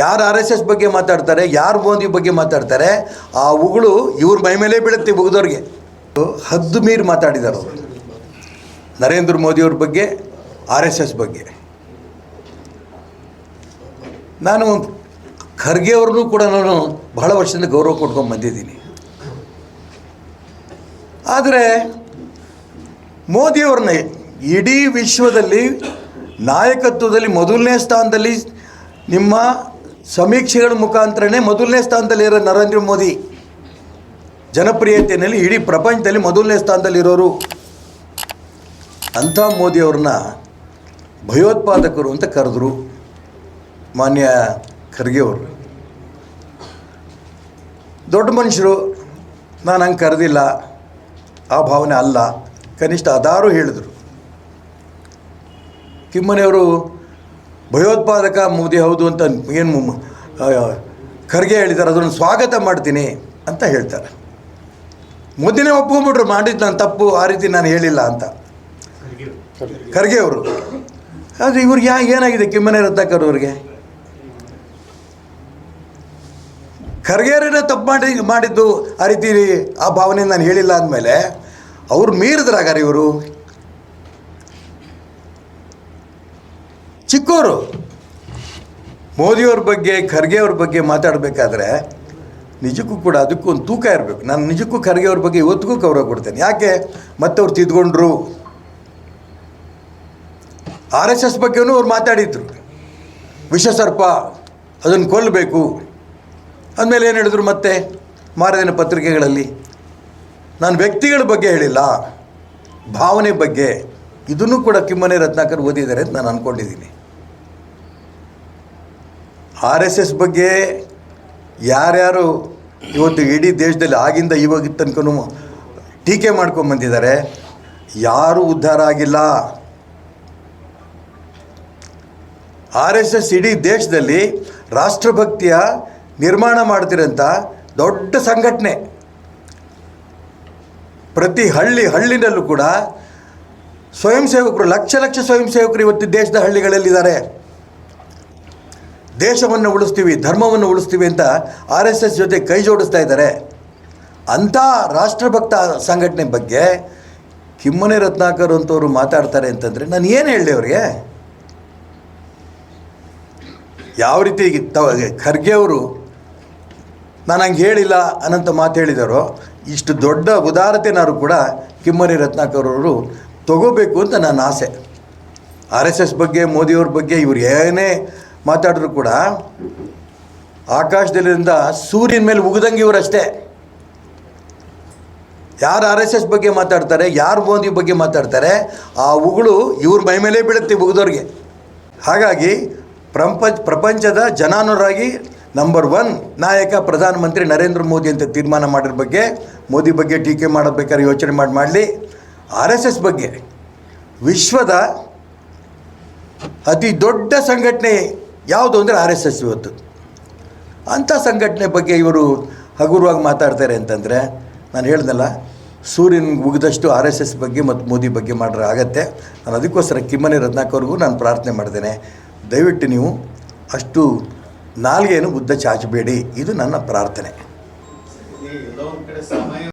ಯಾರು RSS ಬಗ್ಗೆ ಮಾತಾಡ್ತಾರೆ, ಯಾರು ಮೋದಿ ಬಗ್ಗೆ ಮಾತಾಡ್ತಾರೆ, ಆ ಉಗುಳು ಇವ್ರ ಮೈ ಮೇಲೆ ಬೀಳುತ್ತೆ ಉಗಿದವ್ರಿಗೆ. ಹದ್ದು ಮೀರಿ ಮಾತಾಡಿದ್ದಾರೆ ಅವರು ನರೇಂದ್ರ ಮೋದಿಯವ್ರ ಬಗ್ಗೆ, RSS ಬಗ್ಗೆ. ನಾನು ಖರ್ಗೆ ಅವ್ರನ್ನೂ ಕೂಡ ನಾನು ಬಹಳ ವರ್ಷದಿಂದ ಗೌರವ ಕೊಟ್ಕೊಂಡು ಬಂದಿದ್ದೀನಿ. ಆದರೆ ಮೋದಿಯವ್ರನ್ನ ಇಡೀ ವಿಶ್ವದಲ್ಲಿ ನಾಯಕತ್ವದಲ್ಲಿ ಮೊದಲನೇ ಸ್ಥಾನದಲ್ಲಿ, ನಿಮ್ಮ ಸಮೀಕ್ಷೆಗಳ ಮುಖಾಂತರನೇ ಮೊದಲನೇ ಸ್ಥಾನದಲ್ಲಿ ಇರೋ ನರೇಂದ್ರ ಮೋದಿ ಜನಪ್ರಿಯತೆಯಲ್ಲಿ ಇಡೀ ಪ್ರಪಂಚದಲ್ಲಿ ಮೊದಲನೇ ಸ್ಥಾನದಲ್ಲಿರೋರು. ಅಂಥ ಮೋದಿಯವ್ರನ್ನ ಭಯೋತ್ಪಾದಕರು ಅಂತ ಕರೆದ್ರು ಮಾನ್ಯ ಖರ್ಗೆ ಅವರು. ದೊಡ್ಡ ಮನುಷ್ಯರು, ನಾನು ಹಂಗೆ ಕರೆದಿಲ್ಲ, ಆ ಭಾವನೆ ಅಲ್ಲ, ಕನಿಷ್ಠ ಅದಾರು ಹೇಳಿದರು. ಕಿಮ್ಮನೆಯವರು ಭಯೋತ್ಪಾದಕ ಮೋದಿ ಹೌದು ಅಂತ ಏನು ಖರ್ಗೆ ಹೇಳಿದ್ದಾರೆ, ಅದನ್ನು ಸ್ವಾಗತ ಮಾಡ್ತೀನಿ ಅಂತ ಹೇಳ್ತಾರೆ. ಮೋದಿನೇ ಒಪ್ಕೊಂಡ್ಬಿಟ್ರು ಮಾಡಿದ್ದು ನಾನು ತಪ್ಪು, ಆ ರೀತಿ ನಾನು ಹೇಳಿಲ್ಲ ಅಂತ ಖರ್ಗೆ ಅವರು. ಆದರೆ ಇವ್ರಿಗೆ ಏನಾಗಿದೆ ಕಿಮ್ಮನೆ ರತ್ನಾಕರ್ ಅವ್ರಿಗೆ? ಖರ್ಗೆಯರೇ ತಪ್ಪು ಮಾಡಿದ್ದು ಆ ರೀತಿ ಆ ಭಾವನೆ ನಾನು ಹೇಳಿಲ್ಲ ಅಂದಮೇಲೆ ಅವ್ರು ಮೀರಿದ್ರಾಗಾರ ಇವರು. ಚಿಕ್ಕವರು ಮೋದಿಯವ್ರ ಬಗ್ಗೆ ಖರ್ಗೆ ಅವ್ರ ಬಗ್ಗೆ ಮಾತಾಡಬೇಕಾದ್ರೆ ನಿಜಕ್ಕೂ ಕೂಡ ಅದಕ್ಕೂ ಒಂದು ತೂಕ ಇರಬೇಕು. ನಾನು ನಿಜಕ್ಕೂ ಖರ್ಗೆ ಅವ್ರ ಬಗ್ಗೆ ಇವತ್ತಿಗೂ ಗೌರವ ಕೊಡ್ತೇನೆ. ಯಾಕೆ? ಮತ್ತೆ ಅವ್ರು ತಿದ್ಕೊಂಡ್ರು. RSS ಬಗ್ಗೆನೂ ಅವ್ರು ಮಾತಾಡಿದ್ರು, ವಿಷಸರ್ಪ ಅದನ್ನು ಕೊಲ್ಲಬೇಕು ಅಂದಮೇಲೆ ಏನು ಹೇಳಿದ್ರು ಮತ್ತೆ ಮಾರದಿನ ಪತ್ರಿಕೆಗಳಲ್ಲಿ? ನಾನು ವ್ಯಕ್ತಿಗಳ ಬಗ್ಗೆ ಹೇಳಿಲ್ಲ, ಭಾವನೆ ಬಗ್ಗೆ. ಇದನ್ನು ಕೂಡ ಕಿಮ್ಮನೆ ರತ್ನಾಕರ್ ಓದಿದ್ದಾರೆ ಅಂತ ನಾನು ಅಂದ್ಕೊಂಡಿದ್ದೀನಿ. RSS ಬಗ್ಗೆ ಯಾರ್ಯಾರು ಇವತ್ತು ಇಡೀ ದೇಶದಲ್ಲಿ ಆಗಿಂದ ಇವಾಗ ತನಕ ಟೀಕೆ ಮಾಡ್ಕೊಂಬಂದಿದ್ದಾರೆ, ಯಾರೂ ಉದ್ಧಾರ ಆಗಿಲ್ಲ. RSS ಇಡೀ ದೇಶದಲ್ಲಿ ರಾಷ್ಟ್ರಭಕ್ತಿಯ ನಿರ್ಮಾಣ ಮಾಡ್ತಿರೋಂಥ ದೊಡ್ಡ ಸಂಘಟನೆ. ಪ್ರತಿ ಹಳ್ಳಿನಲ್ಲೂ ಕೂಡ ಸ್ವಯಂ ಸೇವಕರು, ಲಕ್ಷ ಸ್ವಯಂ ಸೇವಕರು ಇವತ್ತು ದೇಶದ ಹಳ್ಳಿಗಳಲ್ಲಿದ್ದಾರೆ. ದೇಶವನ್ನು ಉಳಿಸ್ತೀವಿ, ಧರ್ಮವನ್ನು ಉಳಿಸ್ತೀವಿ ಅಂತ RSS ಜೊತೆ ಕೈ ಜೋಡಿಸ್ತಾ ಇದ್ದಾರೆ. ಅಂಥ ರಾಷ್ಟ್ರಭಕ್ತ ಸಂಘಟನೆ ಬಗ್ಗೆ ಕಿಮ್ಮನೆ ರತ್ನಾಕರ್ ಅಂತವರು ಮಾತಾಡ್ತಾರೆ ಅಂತಂದರೆ ನಾನು ಏನು ಹೇಳಲಿ ಅವರಿಗೆ? ಯಾವ ರೀತಿ ಖರ್ಗೆ ಅವರು ನಾನು ಹಂಗೆ ಹೇಳಿಲ್ಲ ಅನ್ನೋಂಥ ಮಾತು ಹೇಳಿದಾರೋ, ಇಷ್ಟು ದೊಡ್ಡ ಉದಾರತೆನಾದ್ರು ಕೂಡ ಕಿಮ್ಮನೆ ರತ್ನಾಕರ್ ಅವರು ತಗೋಬೇಕು ಅಂತ ನನ್ನ ಆಸೆ. RSS ಬಗ್ಗೆ, ಮೋದಿಯವ್ರ ಬಗ್ಗೆ ಇವ್ರು ಏನೇ ಮಾತಾಡಿದ್ರು ಕೂಡ ಆಕಾಶದಲ್ಲಿಂದ ಸೂರ್ಯನ ಮೇಲೆ ಉಗಿದಂಗೆ ಇವರಷ್ಟೇ. ಯಾರು RSS ಬಗ್ಗೆ ಮಾತಾಡ್ತಾರೆ, ಯಾರು ಮೋದಿ ಬಗ್ಗೆ ಮಾತಾಡ್ತಾರೆ, ಆ ಉಗುಳು ಇವ್ರ ಮೈ ಮೇಲೆ ಬೀಳುತ್ತೆ ಉಗಿದವ್ರಿಗೆ. ಹಾಗಾಗಿ ಪ್ರಪಂಚದ ಜನಾನುರಾಗಿ ನಂಬರ್ 1 ನಾಯಕ ಪ್ರಧಾನಮಂತ್ರಿ ನರೇಂದ್ರ ಮೋದಿ ಅಂತ ತೀರ್ಮಾನ ಮಾಡಿರೋ ಬಗ್ಗೆ, ಮೋದಿ ಬಗ್ಗೆ ಟೀಕೆ ಮಾಡಬೇಕಾದ್ರೆ ಯೋಚನೆ ಮಾಡಲಿ. RSS ಬಗ್ಗೆ ವಿಶ್ವದ ಅತಿ ದೊಡ್ಡ ಸಂಘಟನೆ ಯಾವುದು ಅಂದರೆ RSS ಇವತ್ತು. ಅಂಥ ಸಂಘಟನೆ ಬಗ್ಗೆ ಇವರು ಹಗುರವಾಗಿ ಮಾತಾಡ್ತಾರೆ ಅಂತಂದರೆ ನಾನು ಹೇಳ್ದಲ್ಲ, ಸೂರ್ಯನ ಉಗಿದಷ್ಟು RSS ಬಗ್ಗೆ ಮತ್ತು ಮೋದಿ ಬಗ್ಗೆ ಮಾಡ್ರೆ ಆಗತ್ತೆ. ನಾನು ಅದಕ್ಕೋಸ್ಕರ ಕಿಮ್ಮನೆ ರತ್ನಾಕರ್ಗೂ ನಾನು ಪ್ರಾರ್ಥನೆ ಮಾಡಿದ್ದೇನೆ, ದಯವಿಟ್ಟು ನೀವು ಅಷ್ಟು ನಾಲ್ಗೆಯನ್ನು ಉದ್ದ ಚಾಚಬೇಡಿ, ಇದು ನನ್ನ ಪ್ರಾರ್ಥನೆ.